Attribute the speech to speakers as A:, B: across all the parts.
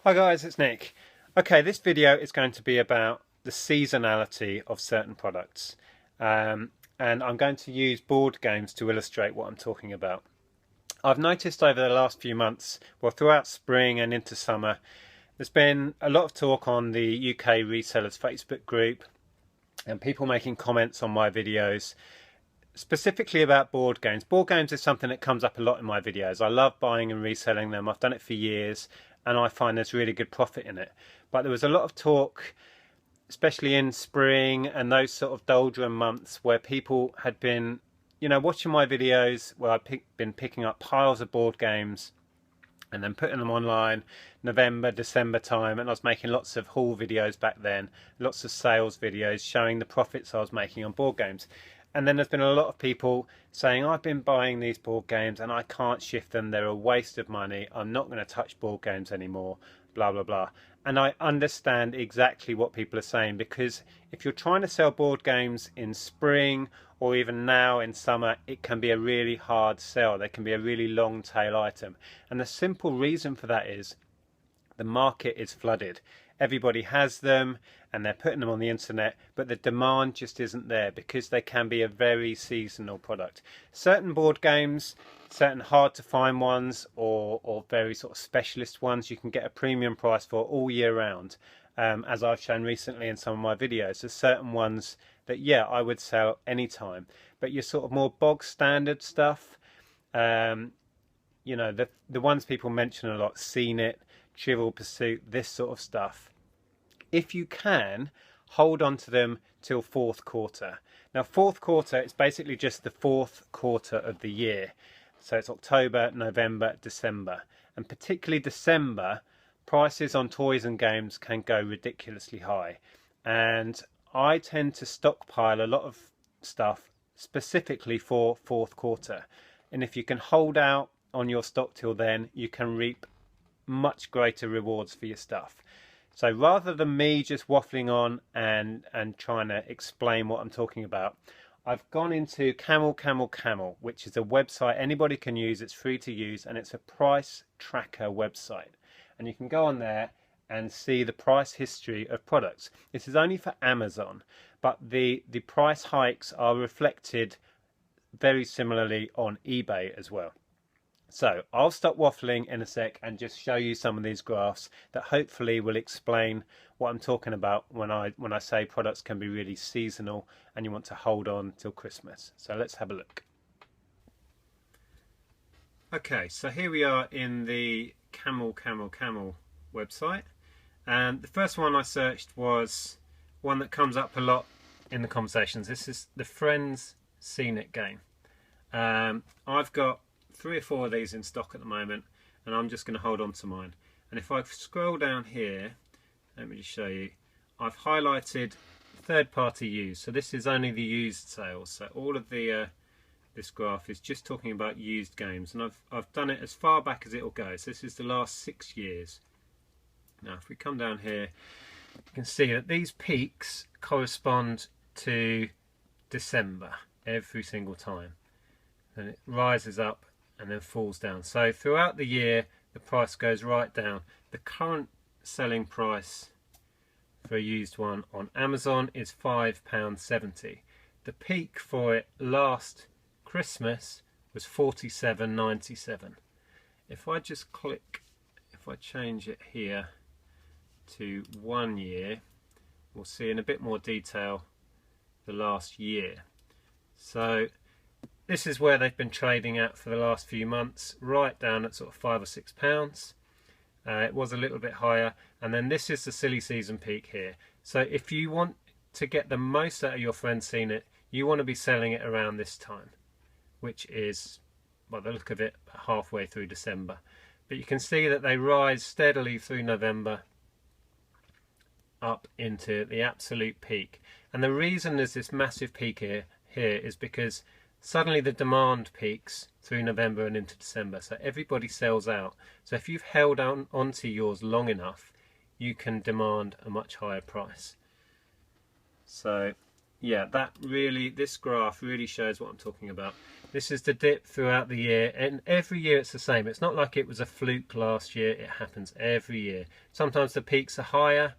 A: Hi guys, it's Nick. Okay, this video is going to be about the seasonality of certain products. And I'm going to use board games to illustrate what I'm talking about. I've noticed over the last few months, well throughout spring and into summer, there's been a lot of talk on the UK resellers Facebook group and people making comments on my videos, specifically about board games. Board games is something that comes up a lot in my videos. I love buying and reselling them. I've done it for years and I find there's really good profit in it. But there was a lot of talk, especially in spring and those sort of doldrum months, where people had been, watching my videos where I've been picking up piles of board games and then putting them online November, December time, and I was making lots of haul videos back then, lots of sales videos showing the profits I was making on board games. And then there's been a lot of people saying, I've been buying these board games and I can't shift them, they're a waste of money, I'm not going to touch board games anymore, blah blah blah. And I understand exactly what people are saying, because if you're trying to sell board games in spring or even now in summer, it can be a really hard sell. They can be a really long tail item. And the simple reason for that is the market is flooded. Everybody has them and they're putting them on the internet, but the demand just isn't there because they can be a very seasonal product. Certain board games, certain hard to find ones or very sort of specialist ones, you can get a premium price for all year round, as I've shown recently in some of my videos. There's certain ones that, yeah, I would sell anytime, but your sort of more bog standard stuff, the ones people mention a lot, Seen It, Trivial Pursuit, this sort of stuff, if you can, hold on to them till fourth quarter. Now fourth quarter is basically just the fourth quarter of the year, so it's October, November, December, and particularly December, prices on toys and games can go ridiculously high, and I tend to stockpile a lot of stuff specifically for fourth quarter, and if you can hold out on your stock till then, you can reap much greater rewards for your stuff. So rather than me just waffling on and trying to explain what I'm talking about, I've gone into Camel, which is a website anybody can use. It's free to use and it's a price tracker website, and you can go on there and see the price history of products. This is only for Amazon, but the price hikes are reflected very similarly on eBay as well. So I'll stop waffling in a sec and just show you some of these graphs that hopefully will explain what I'm talking about when I say products can be really seasonal and you want to hold on till Christmas. So let's have a look. Okay, so here we are in the Camel website, and the first one I searched was one that comes up a lot in the conversations. This is the Friends Seen It game. I've got 3 or 4 of these in stock at the moment, and I'm just going to hold on to mine. And if I scroll down here, let me just show you, I've highlighted third-party used, so this is only the used sales. So all of the this graph is just talking about used games, and I've done it as far back as it'll go. So this is the last 6 years. Now if we come down here, you can see that these peaks correspond to December every single time. Then it rises up and then falls down. So throughout the year the price goes right down. The current selling price for a used one on Amazon is £5.70. The peak for it last Christmas was £47.97. If I just click, if I change it here to 1 year, we'll see in a bit more detail the last year. So this is where they've been trading at for the last few months, right down at sort of £5 or £6. It was a little bit higher, and then this is the silly season peak here. So if you want to get the most out of your Friends Seen It, you want to be selling it around this time, which is, by the look of it, halfway through December. But you can see that they rise steadily through November up into the absolute peak. And the reason there's this massive peak here is because suddenly the demand peaks through November and into December, so everybody sells out. So if you've held onto yours long enough, you can demand a much higher price. So yeah, this graph really shows what I'm talking about. This is the dip throughout the year, and every year it's the same. It's not like it was a fluke last year. It happens every year. Sometimes the peaks are higher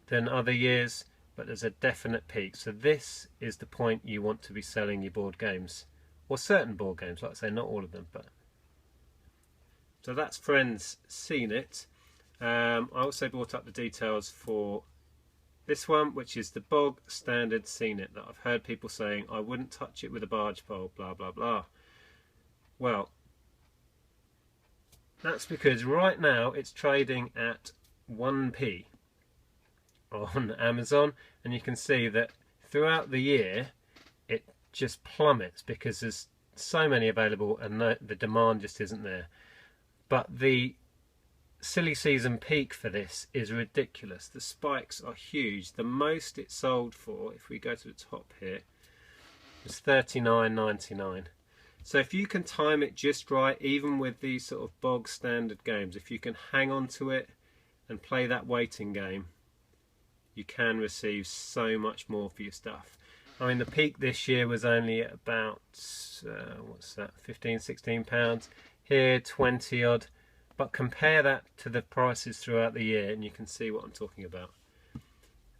A: than other years, but there's a definite peak. So this is the point you want to be selling your board games, or certain board games, like I say, not all of them. But so that's Friends Seen It. I also brought up the details for this one, which is the bog standard Seen It, that I've heard people saying I wouldn't touch it with a barge pole, blah blah blah. Well, that's because right now it's trading at 1p on Amazon, and you can see that throughout the year it just plummets because there's so many available and the demand just isn't there. But the silly season peak for this is ridiculous. The spikes are huge. The most it sold for, if we go to the top here, was $39.99. So if you can time it just right, even with these sort of bog standard games, if you can hang on to it and play that waiting game, you can receive so much more for your stuff. I mean, the peak this year was only at about what's that, 15-16 pounds. Here 20 odd. But compare that to the prices throughout the year and you can see what I'm talking about.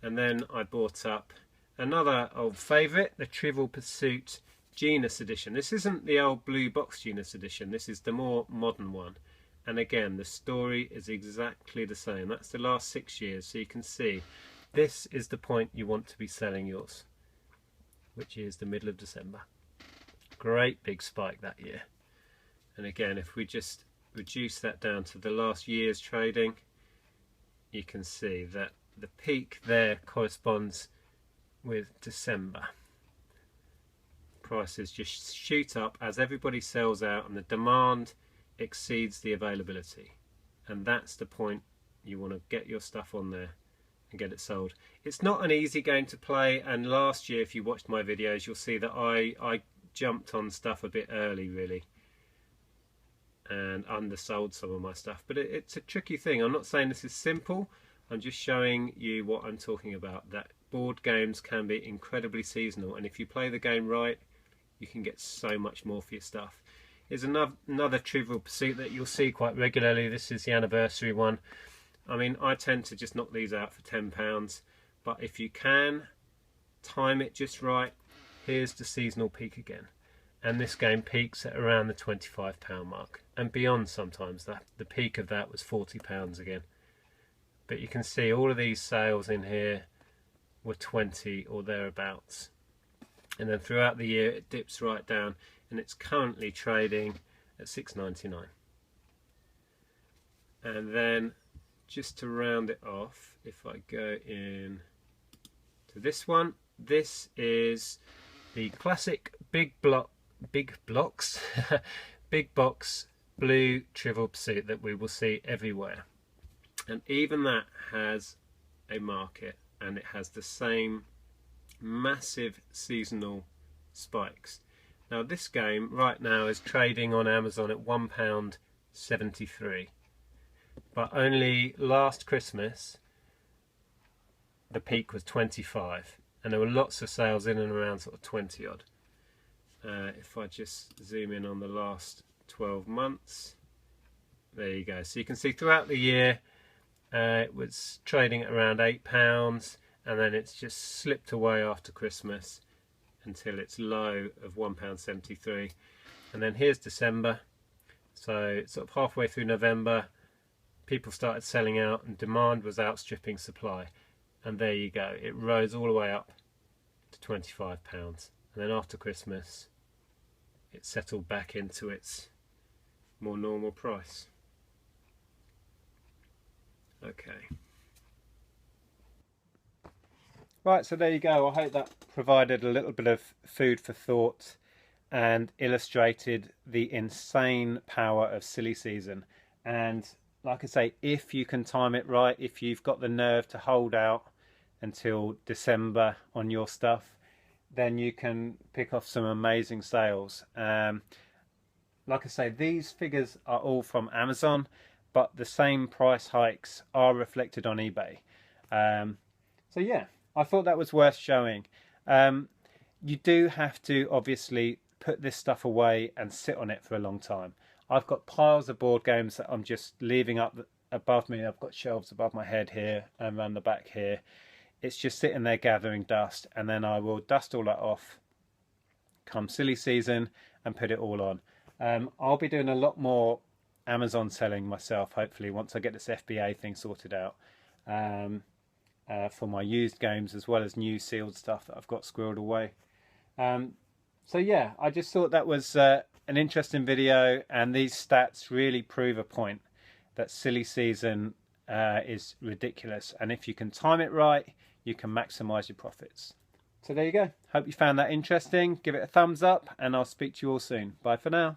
A: And then I bought up another old favourite, the Trivial Pursuit Genus Edition. This isn't the old blue box Genus Edition, this is the more modern one. And again, the story is exactly the same. That's the last 6 years, so you can see this is the point you want to be selling yours, which is the middle of December. Great big spike that year. And again, if we just reduce that down to the last year's trading, you can see that the peak there corresponds with December. Prices just shoot up as everybody sells out and the demand exceeds the availability, and that's the point you want to get your stuff on there and get it sold. It's not an easy game to play, and last year if you watched my videos you'll see that I jumped on stuff a bit early really and undersold some of my stuff, but it's a tricky thing. I'm not saying this is simple, I'm just showing you what I'm talking about, that board games can be incredibly seasonal, and if you play the game right you can get so much more for your stuff. Here's another Trivial Pursuit that you'll see quite regularly. This is the anniversary one. I mean, I tend to just knock these out for £10, but if you can time it just right, here's the seasonal peak again. And this game peaks at around the £25 mark and beyond sometimes. The peak of that was £40 again. But you can see all of these sales in here were 20 or thereabouts. And then throughout the year it dips right down and it's currently trading at £6.99. And then just to round it off, if I go in to this one, this is the classic big box blue Trivial Pursuit that we will see everywhere, and even that has a market and it has the same massive seasonal spikes. Now this game right now is trading on Amazon at £1.73, but only last Christmas the peak was 25 and there were lots of sales in and around sort of 20 odd. If I just zoom in on the last 12 months, there you go. So you can see throughout the year it was trading at around £8 and then it's just slipped away after Christmas until its low of £1.73. And then here's December, so sort of halfway through November people started selling out and demand was outstripping supply, and there you go, it rose all the way up to £25. And then after Christmas it settled back into its more normal price. Okay. Right, so there you go. I hope that provided a little bit of food for thought and illustrated the insane power of silly season. And like I say, if you can time it right, if you've got the nerve to hold out until December on your stuff, then you can pick off some amazing sales. Like I say, these figures are all from Amazon, but the same price hikes are reflected on eBay. So yeah, I thought that was worth showing. You do have to obviously put this stuff away and sit on it for a long time. I've got piles of board games that I'm just leaving up above me. I've got shelves above my head here and around the back here. It's just sitting there gathering dust, and then I will dust all that off come silly season and put it all on. I'll be doing a lot more Amazon selling myself, hopefully, once I get this FBA thing sorted out, for my used games as well as new sealed stuff that I've got squirreled away. So yeah, I just thought that was an interesting video, and these stats really prove a point that silly season is ridiculous, and if you can time it right, you can maximize your profits. So there you go. Hope you found that interesting. Give it a thumbs up, and I'll speak to you all soon. Bye for now.